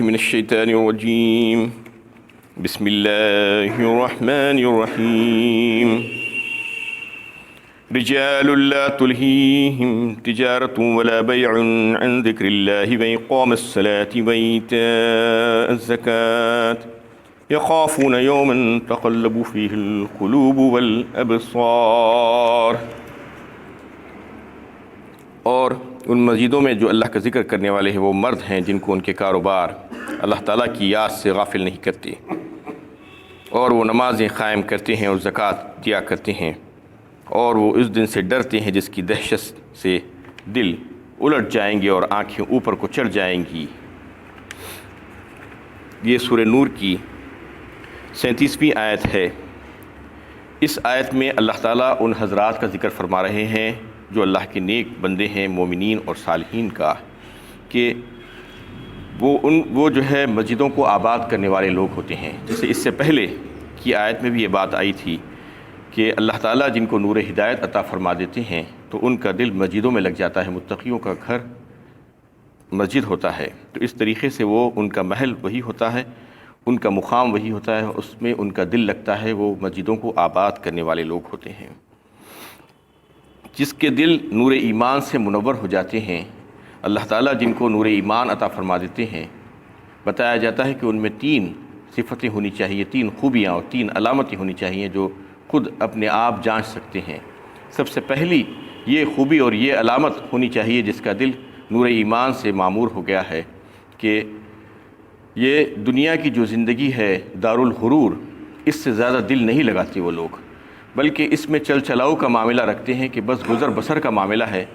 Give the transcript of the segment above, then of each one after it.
من الشيطان الرجيم بسم الله الرحمن الرحيم رجال لا تلهيهم تجارة ولا بيع عن ذكر الله وإقام الصلاة وإيتاء الزكاة يخافون يوما تقلب فيه القلوب والأبصار۔ اور ان مسجدوں میں جو اللہ کا ذکر کرنے والے ہیں وہ مرد ہیں جن کو ان کے کاروبار اللہ تعالیٰ کی یاد سے غافل نہیں کرتے، اور وہ نمازیں قائم کرتے ہیں اور زکوٰۃ دیا کرتے ہیں، اور وہ اس دن سے ڈرتے ہیں جس کی دہشت سے دل الٹ جائیں گے اور آنکھیں اوپر کو چڑھ جائیں گی۔ یہ سورہ نور کی 37ویں آیت ہے۔ اس آیت میں اللہ تعالیٰ ان حضرات کا ذکر فرما رہے ہیں جو اللہ کے نیک بندے ہیں، مومنین اور صالحین کا، کہ وہ جو ہے مسجدوں کو آباد کرنے والے لوگ ہوتے ہیں۔ جیسے اس سے پہلے کی آیت میں بھی یہ بات آئی تھی کہ اللہ تعالیٰ جن کو نور ہدایت عطا فرما دیتے ہیں تو ان کا دل مسجدوں میں لگ جاتا ہے، متقیوں کا گھر مسجد ہوتا ہے، تو اس طریقے سے وہ ان کا محل وہی ہوتا ہے، ان کا مقام وہی ہوتا ہے، اس میں ان کا دل لگتا ہے، وہ مسجدوں کو آباد کرنے والے لوگ ہوتے ہیں۔ جس کے دل نور ایمان سے منور ہو جاتے ہیں، اللہ تعالیٰ جن کو نور ایمان عطا فرما دیتے ہیں، بتایا جاتا ہے کہ ان میں 3 صفتیں ہونی چاہیے، 3 خوبیاں اور 3 علامتیں ہونی چاہیے جو خود اپنے آپ جانچ سکتے ہیں۔ سب سے پہلی یہ خوبی اور یہ علامت ہونی چاہیے جس کا دل نور ایمان سے معمور ہو گیا ہے کہ یہ دنیا کی جو زندگی ہے دارالغرور، اس سے زیادہ دل نہیں لگاتے وہ لوگ، بلکہ اس میں چل چلاؤ کا معاملہ رکھتے ہیں کہ بس گزر بسر کا معاملہ ہے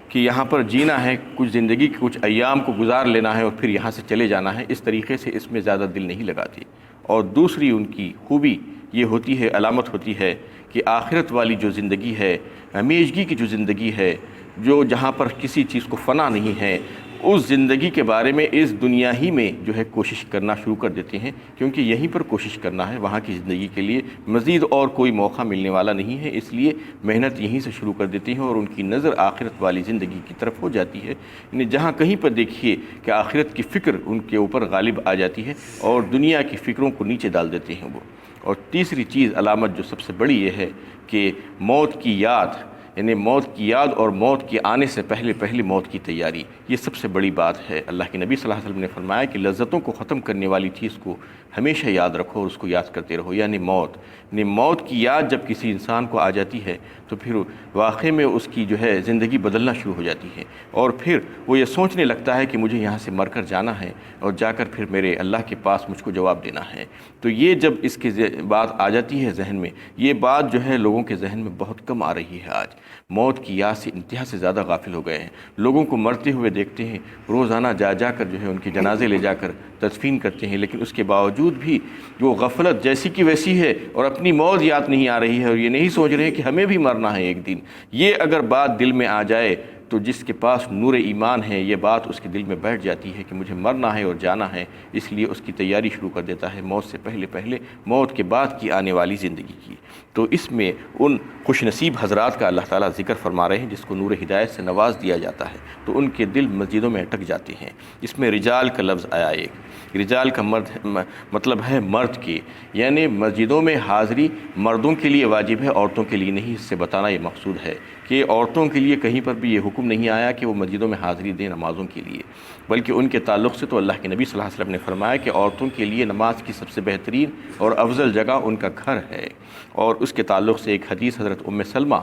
کہ یہاں پر جینا ہے، کچھ زندگی کے کچھ ایام کو گزار لینا ہے اور پھر یہاں سے چلے جانا ہے، اس طریقے سے اس میں زیادہ دل نہیں لگاتے۔ اور دوسری ان کی خوبی یہ ہوتی ہے، علامت ہوتی ہے کہ آخرت والی جو زندگی ہے، ہمیشگی کی جو زندگی ہے، جو جہاں پر کسی چیز کو فنا نہیں ہے، اس زندگی کے بارے میں اس دنیا ہی میں جو ہے کوشش کرنا شروع کر دیتے ہیں، کیونکہ یہیں پر کوشش کرنا ہے، وہاں کی زندگی کے لیے مزید اور کوئی موقع ملنے والا نہیں ہے، اس لیے محنت یہیں سے شروع کر دیتے ہیں اور ان کی نظر آخرت والی زندگی کی طرف ہو جاتی ہے۔ یعنی جہاں کہیں پر دیکھیے کہ آخرت کی فکر ان کے اوپر غالب آ جاتی ہے اور دنیا کی فکروں کو نیچے ڈال دیتے ہیں وہ۔ اور تیسری چیز، علامت جو سب سے بڑی یہ ہے کہ موت کی یاد، یعنی موت کی یاد اور موت کے آنے سے پہلے موت کی تیاری، یہ سب سے بڑی بات ہے۔ اللہ کے نبی صلی اللہ علیہ وسلم نے فرمایا کہ لذتوں کو ختم کرنے والی چیز کو ہمیشہ یاد رکھو اور اس کو یاد کرتے رہو، یعنی موت۔ یعنی موت کی یاد جب کسی انسان کو آ جاتی ہے تو پھر واقعے میں اس کی جو ہے زندگی بدلنا شروع ہو جاتی ہے، اور پھر وہ یہ سوچنے لگتا ہے کہ مجھے یہاں سے مر کر جانا ہے اور جا کر پھر میرے اللہ کے پاس مجھ کو جواب دینا ہے۔ تو یہ جب اس کی بات آ جاتی ہے ذہن میں، یہ بات جو ہے لوگوں کے ذہن میں بہت کم آ رہی ہے آج۔ موت کی یاد سے انتہا سے زیادہ غافل ہو گئے ہیں، لوگوں کو مرتے ہوئے دیکھتے ہیں، روزانہ جا کر جو ہے ان کے جنازے لے جا کر تدفین کرتے ہیں، لیکن اس کے باوجود بھی جو غفلت جیسی کی ویسی ہے اور اپنی موت یاد نہیں آ رہی ہے، اور یہ نہیں سوچ رہے کہ ہمیں بھی مرنا ہے ایک دن۔ یہ اگر بات دل میں آ جائے تو جس کے پاس نور ایمان ہے، یہ بات اس کے دل میں بیٹھ جاتی ہے کہ مجھے مرنا ہے اور جانا ہے، اس لیے اس کی تیاری شروع کر دیتا ہے موت سے پہلے موت کے بعد کی آنے والی زندگی کی۔ تو اس میں ان خوش نصیب حضرات کا اللہ تعالیٰ ذکر فرما رہے ہیں جس کو نور ہدایت سے نواز دیا جاتا ہے، تو ان کے دل مسجدوں میں اٹک جاتے ہیں۔ اس میں رجال کا لفظ آیا، ایک رجال کا مطلب ہے مرد کے، یعنی مسجدوں میں حاضری مردوں کے لیے واجب ہے، عورتوں کے لیے نہیں۔ اس سے بتانا یہ مقصود ہے کہ عورتوں کے لیے کہیں پر بھی یہ حکم نہیں آیا کہ وہ مسجدوں میں حاضری دیں نمازوں کے لیے، بلکہ ان کے تعلق سے تو اللہ کے نبی صلی اللہ علیہ وسلم نے فرمایا کہ عورتوں کے لیے نماز کی سب سے بہترین اور افضل جگہ ان کا گھر ہے۔ اور اس کے تعلق سے ایک حدیث حضرت ام سلمہ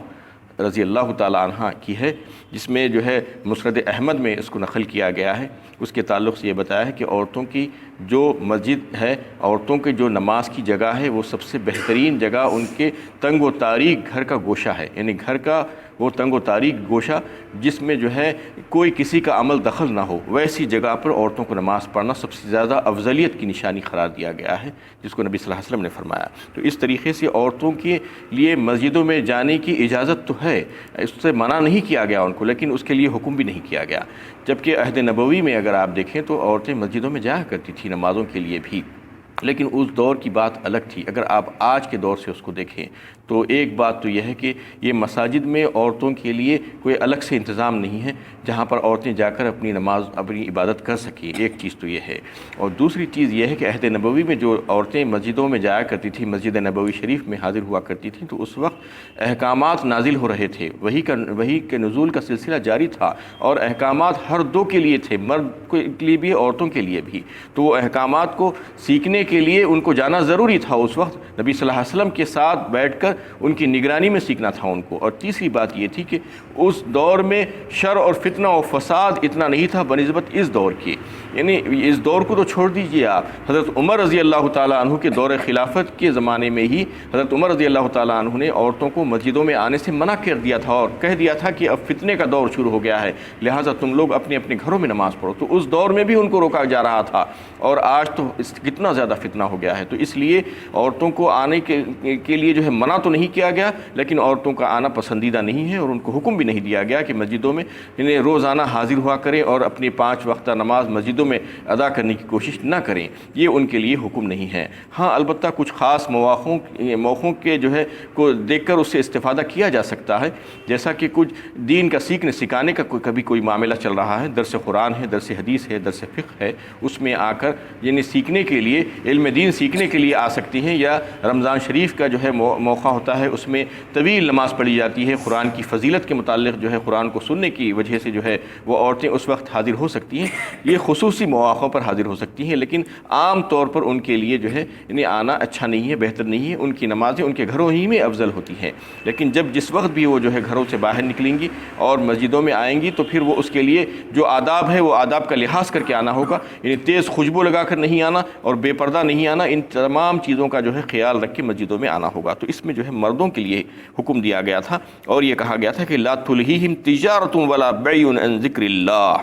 رضی اللہ تعالیٰ عنہ کی ہے، جس میں جو ہے مسند احمد میں اس کو نقل کیا گیا ہے۔ اس کے تعلق سے یہ بتایا ہے کہ عورتوں کی جو مسجد ہے، عورتوں کے جو نماز کی جگہ ہے، وہ سب سے بہترین جگہ ان کے تنگ و تاریک گھر کا گوشہ ہے، یعنی گھر کا وہ تنگ و تاریک گوشہ جس میں جو ہے کوئی کسی کا عمل دخل نہ ہو، ویسی جگہ پر عورتوں کو نماز پڑھنا سب سے زیادہ افضلیت کی نشانی قرار دیا گیا ہے، جس کو نبی صلی اللہ علیہ وسلم نے فرمایا۔ تو اس طریقے سے عورتوں کے لیے مسجدوں میں جانے کی اجازت تو ہے، اس سے منع نہیں کیا گیا ان کو، لیکن اس کے لیے حکم بھی نہیں کیا گیا۔ جبکہ عہد نبوی میں اگر آپ دیکھیں تو عورتیں مسجدوں میں جایا کرتی تھیں نمازوں کے لیے بھی، لیکن اس دور کی بات الگ تھی۔ اگر آپ آج کے دور سے اس کو دیکھیں تو ایک بات تو یہ ہے کہ یہ مساجد میں عورتوں کے لیے کوئی الگ سے انتظام نہیں ہے جہاں پر عورتیں جا کر اپنی نماز اپنی عبادت کر سکیں، ایک چیز تو یہ ہے۔ اور دوسری چیز یہ ہے کہ عہد نبوی میں جو عورتیں مسجدوں میں جایا کرتی تھیں، مسجد نبوی شریف میں حاضر ہوا کرتی تھیں، تو اس وقت احکامات نازل ہو رہے تھے، وحی کے نزول کا سلسلہ جاری تھا، اور احکامات ہر دو کے لیے تھے، مرد کے لیے بھی عورتوں کے لیے بھی۔ تو وہ احکامات کو سیکھنے کے لیے ان کو جانا ضروری تھا، اس وقت نبی صلی اللہ علیہ وسلم کے ساتھ بیٹھ کر ان کی نگرانی میں سیکھنا تھا ان کو۔ اور تیسری بات یہ تھی کہ اس دور میں شر اور فتنہ و فساد اتنا نہیں تھا بنسبت اس دور کے، یعنی اس دور کو تو چھوڑ دیجیے آپ، حضرت عمر رضی اللہ تعالیٰ عنہ کے دور خلافت کے زمانے میں ہی حضرت عمر رضی اللہ تعالیٰ عنہ نے عورتوں کو مسجدوں میں آنے سے منع کر دیا تھا، اور کہہ دیا تھا کہ اب فتنے کا دور شروع ہو گیا ہے، لہٰذا تم لوگ اپنے اپنے گھروں میں نماز پڑھو۔ تو اس دور میں بھی ان کو روکا جا رہا تھا، اور آج تو کتنا زیادہ فتنہ ہو گیا ہے۔ تو اس لیے عورتوں کو آنے کے لیے جو ہے منع تو نہیں کیا گیا، لیکن عورتوں کا آنا پسندیدہ نہیں ہے، اور ان کو حکم بھی نہیں دیا گیا کہ مسجدوں میں انہیں روزانہ حاضر ہوا کریں اور اپنی 5 وقتہ نماز مسجدوں میں ادا کرنے کی کوشش نہ کریں، یہ ان کے لیے حکم نہیں ہے۔ ہاں البتہ کچھ خاص موقعوں کے جو ہے کو دیکھ کر اس سے استفادہ کیا جا سکتا ہے، جیسا کہ کچھ دین کا سیکھنے سکھانے کا کبھی کوئی معاملہ چل رہا ہے، درس قرآن ہے، درس حدیث ہے، درس فقہ ہے، اس میں آ کر یعنی سیکھنے کے لیے، علم دین سیکھنے کے لیے آ سکتی ہیں، یا رمضان شریف کا جو ہے موقع ہوتا ہے، اس میں طویل نماز پڑھی جاتی ہے، قرآن کی فضیلت کے متعلق جو ہے قرآن کو سننے کی وجہ سے جو ہے وہ عورتیں اس وقت حاضر ہو سکتی ہیں، یہ خصوصی مواقع پر حاضر ہو سکتی ہیں، لیکن عام طور پر ان کے لیے جو ہے انہیں آنا اچھا نہیں ہے، بہتر نہیں ہے، ان کی نمازیں ان کے گھروں ہی میں افضل ہوتی ہیں۔ لیکن جس وقت بھی وہ جو ہے گھروں سے باہر نکلیں گی اور مسجدوں میں آئیں گی، تو پھر وہ اس کے لیے جو آداب ہے وہ آداب کا لحاظ کر کے آنا ہوگا، یعنی تیز خوشبو لگا کر نہیں آنا اور بے پردہ نہیں آنا، ان تمام چیزوں کا جو ہے خیال رکھ کے مسجدوں میں آنا ہوگا۔ تو اس میں جو ہے مردوں کے لیے حکم دیا گیا تھا، اور یہ کہا گیا تھا کہ لا تلہیہم تجارۃ ولا بیع عن ذکر اللہ،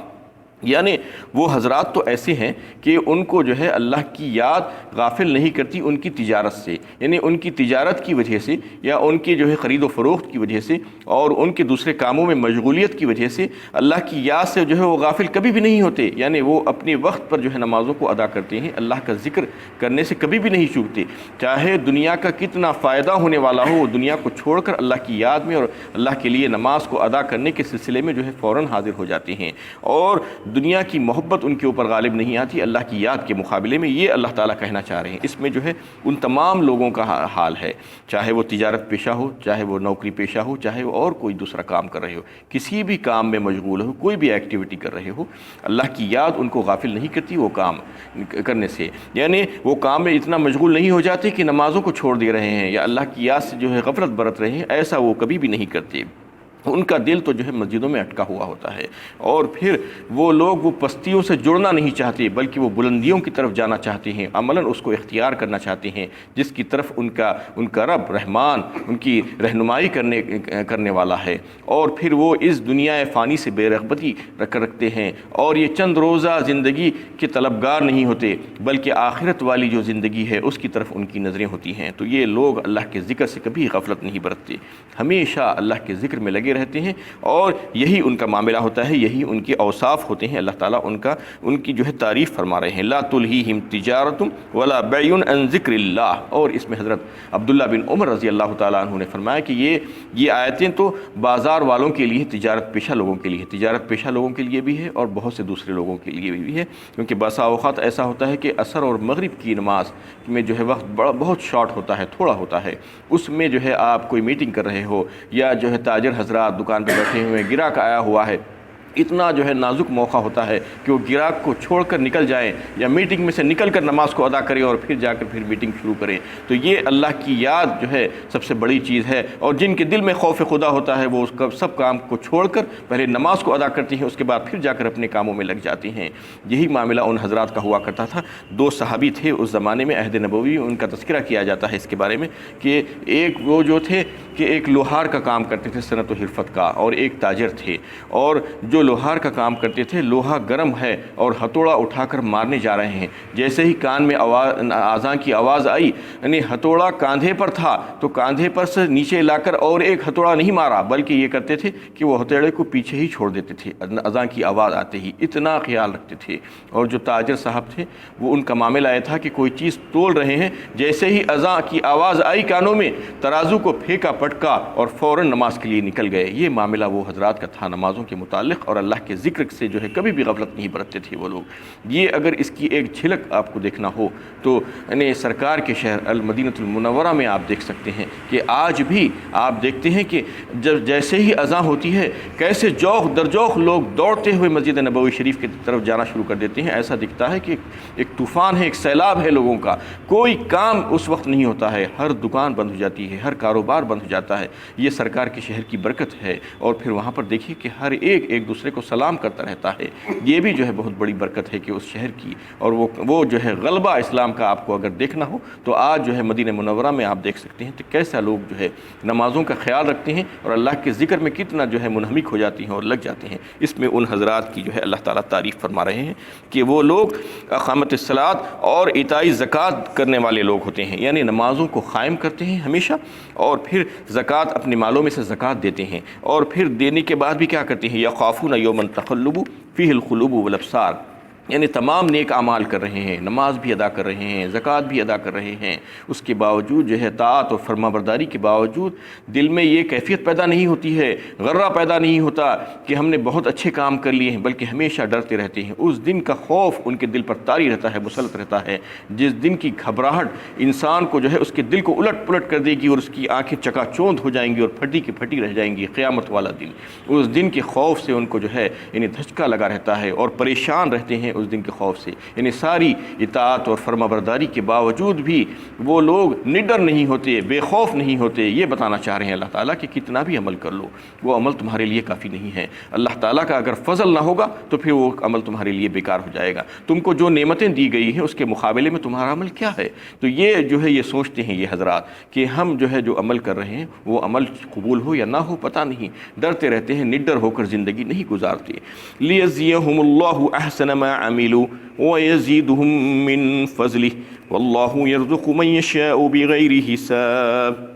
یعنی وہ حضرات تو ایسے ہیں کہ ان کو جو ہے اللہ کی یاد غافل نہیں کرتی ان کی تجارت سے، یعنی ان کی تجارت کی وجہ سے یا ان کی جو ہے خرید و فروخت کی وجہ سے اور ان کے دوسرے کاموں میں مشغولیت کی وجہ سے اللہ کی یاد سے جو ہے وہ غافل کبھی بھی نہیں ہوتے، یعنی وہ اپنے وقت پر جو ہے نمازوں کو ادا کرتے ہیں، اللہ کا ذکر کرنے سے کبھی بھی نہیں چوکتے، چاہے دنیا کا کتنا فائدہ ہونے والا ہو، وہ دنیا کو چھوڑ کر اللہ کی یاد میں اور اللہ کے لیے نماز کو ادا کرنے کے سلسلے میں جو ہے فوراً حاضر ہو جاتے ہیں، اور دنیا کی محبت ان کے اوپر غالب نہیں آتی اللہ کی یاد کے مقابلے میں۔ یہ اللہ تعالیٰ کہنا چاہ رہے ہیں، اس میں جو ہے ان تمام لوگوں کا حال ہے، چاہے وہ تجارت پیشہ ہو، چاہے وہ نوکری پیشہ ہو، چاہے وہ اور کوئی دوسرا کام کر رہے ہو، کسی بھی کام میں مشغول ہو، کوئی بھی ایکٹیویٹی کر رہے ہو، اللہ کی یاد ان کو غافل نہیں کرتی وہ کام کرنے سے، یعنی وہ کام میں اتنا مشغول نہیں ہو جاتے کہ نمازوں کو چھوڑ دے رہے ہیں یا اللہ کی یاد سے جو ہے غفلت برت رہے ہیں، ایسا وہ کبھی بھی نہیں کرتے۔ ان کا دل تو جو ہے مسجدوں میں اٹکا ہوا ہوتا ہے، اور پھر وہ لوگ وہ پستیوں سے جڑنا نہیں چاہتے بلکہ وہ بلندیوں کی طرف جانا چاہتے ہیں، عملاً اس کو اختیار کرنا چاہتے ہیں جس کی طرف ان کا رب رحمان ان کی رہنمائی کرنے والا ہے، اور پھر وہ اس دنیا فانی سے بے رغبتی رکھتے ہیں، اور یہ چند روزہ زندگی کے طلبگار نہیں ہوتے بلکہ آخرت والی جو زندگی ہے اس کی طرف ان کی نظریں ہوتی ہیں۔ تو یہ لوگ اللہ کے ذکر سے کبھی غفلت نہیں برتتے، ہمیشہ اللہ کے ذکر میں لگے رہتے ہیں، اور یہی ان کا معاملہ ہوتا ہے، یہی ان کے اوصاف ہوتے ہیں۔ اللہ تعالیٰ ان کی جو ہے تعریف فرما رہے ہیں، لا تلہیہم تجارۃ ولا بیع عن ذکر اللہ، اور اس میں حضرت عبداللہ بن عمر رضی اللہ تعالیٰ عنہ نے فرمایا کہ یہ آیتیں تو بازار والوں کے لیے، تجارت پیشہ لوگوں کے لیے، تجارت پیشہ لوگوں کے لیے بھی ہے اور بہت سے دوسرے لوگوں کے لیے بھی ہے، کیونکہ بسا اوقات ایسا ہوتا ہے کہ عصر اور مغرب کی نماز میں جو ہے وقت بہت شارٹ ہوتا ہے، تھوڑا ہوتا ہے، اس میں جو ہے آپ کوئی میٹنگ کر رہے ہو یا جو ہے تاجر حضرات دکان پہ بیٹھے ہوئے، گراہک آیا ہوا ہے، اتنا جو ہے نازک موقع ہوتا ہے کہ وہ گراہک کو چھوڑ کر نکل جائیں یا میٹنگ میں سے نکل کر نماز کو ادا کریں اور پھر جا کر پھر میٹنگ شروع کریں۔ تو یہ اللہ کی یاد جو ہے سب سے بڑی چیز ہے، اور جن کے دل میں خوف خدا ہوتا ہے وہ اس کا سب کام کو چھوڑ کر پہلے نماز کو ادا کرتے ہیں، اس کے بعد پھر جا کر اپنے کاموں میں لگ جاتے ہیں۔ یہی معاملہ ان حضرات کا ہوا کرتا تھا۔ 2 صحابی تھے اس زمانے میں، عہد نبوی ان کا تذکرہ کیا جاتا ہے اس کے بارے میں، کہ ایک وہ جو تھے کہ ایک لوہار کا کام کرتے تھے، صنعت و حرفت کا، اور ایک تاجر تھے، اور جو لوہار کا کام کرتے تھے، لوہا گرم ہے اور ہتھوڑا اٹھا کر مارنے جا رہے ہیں، جیسے ہی کان میں اذان کی آواز آئی، یعنی ہتھوڑا کاندھے پر تھا تو کاندھے پر سے نیچے لا کر اور ایک ہتھوڑا نہیں مارا، بلکہ یہ کرتے تھے کہ وہ ہتھوڑے کو پیچھے ہی چھوڑ دیتے تھے اذان کی آواز آتے ہی، اتنا خیال رکھتے تھے۔ اور جو تاجر صاحب تھے وہ ان کا معاملہ یہ تھا کہ کوئی چیز تول رہے ہیں، جیسے ہی اذان کی آواز آئی کانوں میں، ترازو کو پھینکا پٹکا اور فوراً نماز کے لیے نکل گئے۔ یہ معاملہ وہ حضرات کا تھا نمازوں کے متعلق، اور اللہ کے ذکر سے جو ہے کبھی بھی غفلت نہیں برتتے تھے وہ لوگ۔ یہ اگر اس کی ایک جھلک آپ کو دیکھنا ہو تو یعنی سرکار کے شہر المدینہ المنورہ میں آپ دیکھ سکتے ہیں کہ آج بھی آپ دیکھتے ہیں کہ جب جیسے ہی اذان ہوتی ہے کیسے جوخ در جوخ لوگ دوڑتے ہوئے مسجد نبوی شریف کی طرف جانا شروع کر دیتے ہیں۔ ایسا دکھتا ہے کہ ایک طوفان ہے، ایک سیلاب ہے لوگوں کا، کوئی کام اس وقت نہیں ہوتا ہے، ہر دکان بند ہو جاتی ہے، ہر کاروبار بند ہو جاتا ہے۔ یہ سرکار کے شہر کی برکت ہے۔ اور پھر وہاں پر دیکھیے کہ ہر ایک دوسرے کو سلام کرتا رہتا ہے، یہ بھی جو ہے بہت بڑی برکت ہے کہ اس شہر کی۔ اور وہ جو ہے غلبہ اسلام کا آپ کو اگر دیکھنا ہو تو آج جو ہے مدینہ منورہ میں آپ دیکھ سکتے ہیں کہ کیسا لوگ جو ہے نمازوں کا خیال رکھتے ہیں اور اللہ کے ذکر میں کتنا جو ہے منہمک ہو جاتی ہیں اور لگ جاتے ہیں۔ اس میں ان حضرات کی جو ہے اللہ تعالیٰ تعریف فرما رہے ہیں کہ وہ لوگ اقامت الصلاۃ اور ایتاء زکوٰۃ کرنے والے لوگ ہوتے ہیں، یعنی نمازوں کو قائم کرتے ہیں ہمیشہ، اور پھر زکوٰۃ اپنے مالوں میں سے زکوٰۃ دیتے ہیں، اور پھر دینے کے بعد بھی کیا کرتے ہیں، یخافون یوما تقلب فیہ القلوب والابصار، یعنی تمام نیک اعمال کر رہے ہیں، نماز بھی ادا کر رہے ہیں، زکوٰۃ بھی ادا کر رہے ہیں، اس کے باوجود جو ہے طاعت اور فرما برداری کے باوجود دل میں یہ کیفیت پیدا نہیں ہوتی ہے، غرہ پیدا نہیں ہوتا کہ ہم نے بہت اچھے کام کر لیے ہیں، بلکہ ہمیشہ ڈرتے رہتے ہیں۔ اس دن کا خوف ان کے دل پر طاری رہتا ہے، مسلط رہتا ہے، جس دن کی گھبراہٹ انسان کو جو ہے اس کے دل کو الٹ پلٹ کر دے گی اور اس کی آنکھیں چکا چوند ہو جائیں گی اور پھٹی کی پھٹی رہ جائیں گی۔ قیامت والا دن، اس دن کے خوف سے ان کو جو ہے یعنی دھچکا لگا رہتا ہے اور پریشان رہتے ہیں اس دن کے خوف سے، یعنی ساری اطاعت اور فرما برداری کے باوجود بھی وہ لوگ نڈر نہیں ہوتے، بے خوف نہیں ہوتے۔ یہ بتانا چاہ رہے ہیں اللہ تعالیٰ کہ کتنا بھی عمل کر لو وہ عمل تمہارے لیے کافی نہیں ہے، اللہ تعالیٰ کا اگر فضل نہ ہوگا تو پھر وہ عمل تمہارے لیے بیکار ہو جائے گا۔ تم کو جو نعمتیں دی گئی ہیں اس کے مقابلے میں تمہارا عمل کیا ہے؟ تو یہ جو ہے یہ سوچتے ہیں یہ حضرات کہ ہم جو ہے جو عمل کر رہے ہیں وہ عمل قبول ہو یا نہ ہو پتہ نہیں، ڈرتے رہتے ہیں، نڈر ہو کر زندگی نہیں گزارتے۔ لیجزیہم اللہ احسن ما عملوا وَيَزِيدُهُم مِّن فَضْلِهِ وَاللَّهُ يَرْزُقُ مَن يَشَاءُ بِغَيْرِ حِسَابٍ۔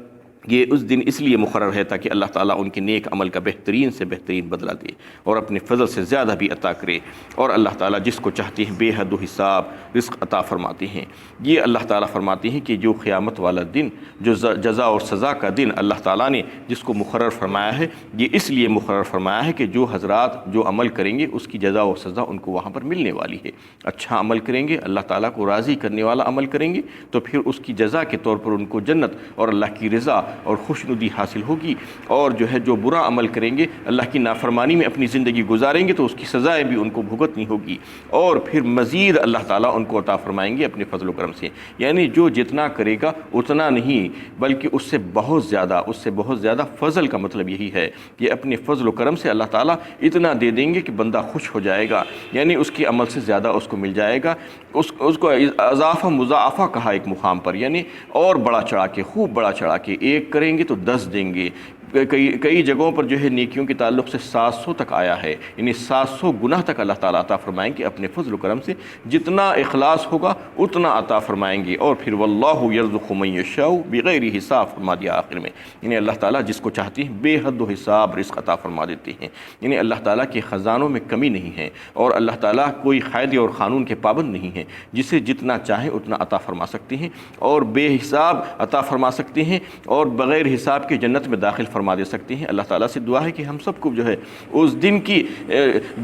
یہ اس دن اس لیے مقرر ہے تاکہ اللہ تعالیٰ ان کے نیک عمل کا بہترین سے بہترین بدلہ دے اور اپنے فضل سے زیادہ بھی عطا کرے، اور اللہ تعالیٰ جس کو چاہتے ہیں بے حد و حساب رزق عطا فرماتے ہیں۔ یہ اللہ تعالیٰ فرماتے ہیں کہ جو قیامت والا دن، جو جزا اور سزا کا دن اللہ تعالیٰ نے جس کو مقرر فرمایا ہے، یہ اس لیے مقرر فرمایا ہے کہ جو حضرات جو عمل کریں گے اس کی جزا اور سزا ان کو وہاں پر ملنے والی ہے۔ اچھا عمل کریں گے، اللہ تعالیٰ کو راضی کرنے والا عمل کریں گے تو پھر اس کی جزا کے طور پر ان کو جنت اور اللہ کی رضا اور خوشنودی حاصل ہوگی، اور جو ہے جو برا عمل کریں گے، اللہ کی نافرمانی میں اپنی زندگی گزاریں گے تو اس کی سزائیں بھی ان کو بھگتنی ہوگی، اور پھر مزید اللہ تعالیٰ ان کو عطا فرمائیں گے اپنے فضل و کرم سے۔ یعنی جو جتنا کرے گا اتنا نہیں بلکہ اس سے بہت زیادہ فضل کا مطلب یہی ہے کہ اپنے فضل و کرم سے اللہ تعالیٰ اتنا دے دیں گے کہ بندہ خوش ہو جائے گا، یعنی اس کے عمل سے زیادہ اس کو مل جائے گا۔ اس کو اضافہ مضاعفہ کہا ایک مقام پر، یعنی اور بڑا چڑھا کے، خوب بڑا چڑھا کے، ایک کریں گے تو 10 دیں گے۔ کئی جگہوں پر جو ہے نیکیوں کے تعلق سے 700 تک آیا ہے، یعنی 700 گناہ تک اللہ تعالیٰ عطا فرمائیں گے اپنے فضل و کرم سے، جتنا اخلاص ہوگا اتنا عطا فرمائیں گے۔ اور پھر واللہ یرزق من یشاء بغیر حساب فرما دیا آخر میں، یعنی اللہ تعالیٰ جس کو چاہتے ہیں بے حد و حساب رزق عطا فرما دیتے ہیں، یعنی اللہ تعالیٰ کے خزانوں میں کمی نہیں ہے، اور اللہ تعالیٰ کوئی قاعدے اور قانون کے پابند نہیں ہے، جسے جتنا چاہیں اتنا عطا فرما سکتے ہیں اور بے حساب عطا فرما سکتے ہیں اور بغیر حساب کے جنت میں داخل فرما دے سکتے ہیں۔ اللہ تعالیٰ سے دعا ہے کہ ہم سب کو جو ہے اس دن کی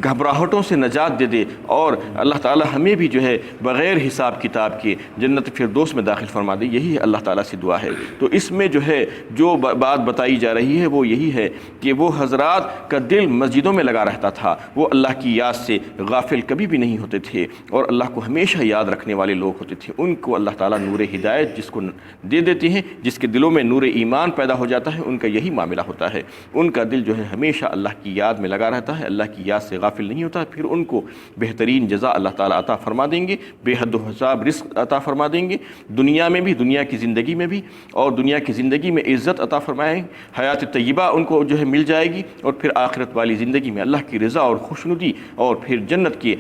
گھبراہٹوں سے نجات دے دے، اور اللہ تعالیٰ ہمیں بھی جو ہے بغیر حساب کتاب کے جنت فردوس میں داخل فرما دے، یہی اللہ تعالیٰ سے دعا ہے۔ تو اس میں جو ہے جو بات بتائی جا رہی ہے وہ یہی ہے کہ وہ حضرات کا دل مسجدوں میں لگا رہتا تھا، وہ اللہ کی یاد سے غافل کبھی بھی نہیں ہوتے تھے اور اللہ کو ہمیشہ یاد رکھنے والے لوگ ہوتے تھے۔ ان کو اللہ تعالیٰ نور ہدایت جس کو دے دیتے ہیں، جس کے دلوں میں نور ایمان پیدا ہو جاتا ہے، ان کا یہی معاملہ ملا ہوتا ہے، ان کا دل جو ہے ہمیشہ اللہ کی یاد میں لگا رہتا ہے، اللہ کی یاد سے غافل نہیں ہوتا، پھر ان کو بہترین جزا اللہ تعالیٰ عطا فرما دیں گے، بے حد و حساب رزق عطا فرما دیں گے، دنیا میں بھی، دنیا کی زندگی میں بھی، اور دنیا کی زندگی میں عزت عطا فرمائیں، حیات طیبہ ان کو جو ہے مل جائے گی، اور پھر آخرت والی زندگی میں اللہ کی رضا اور خوشنودی اور پھر جنت کے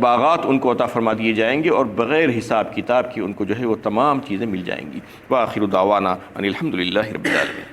باغات ان کو عطا فرما دیے جائیں گے، اور بغیر حساب کتاب کی ان کو جو ہے وہ تمام چیزیں مل جائیں گی۔ وآخر دعوانا ان الحمد للہ رب العالمین۔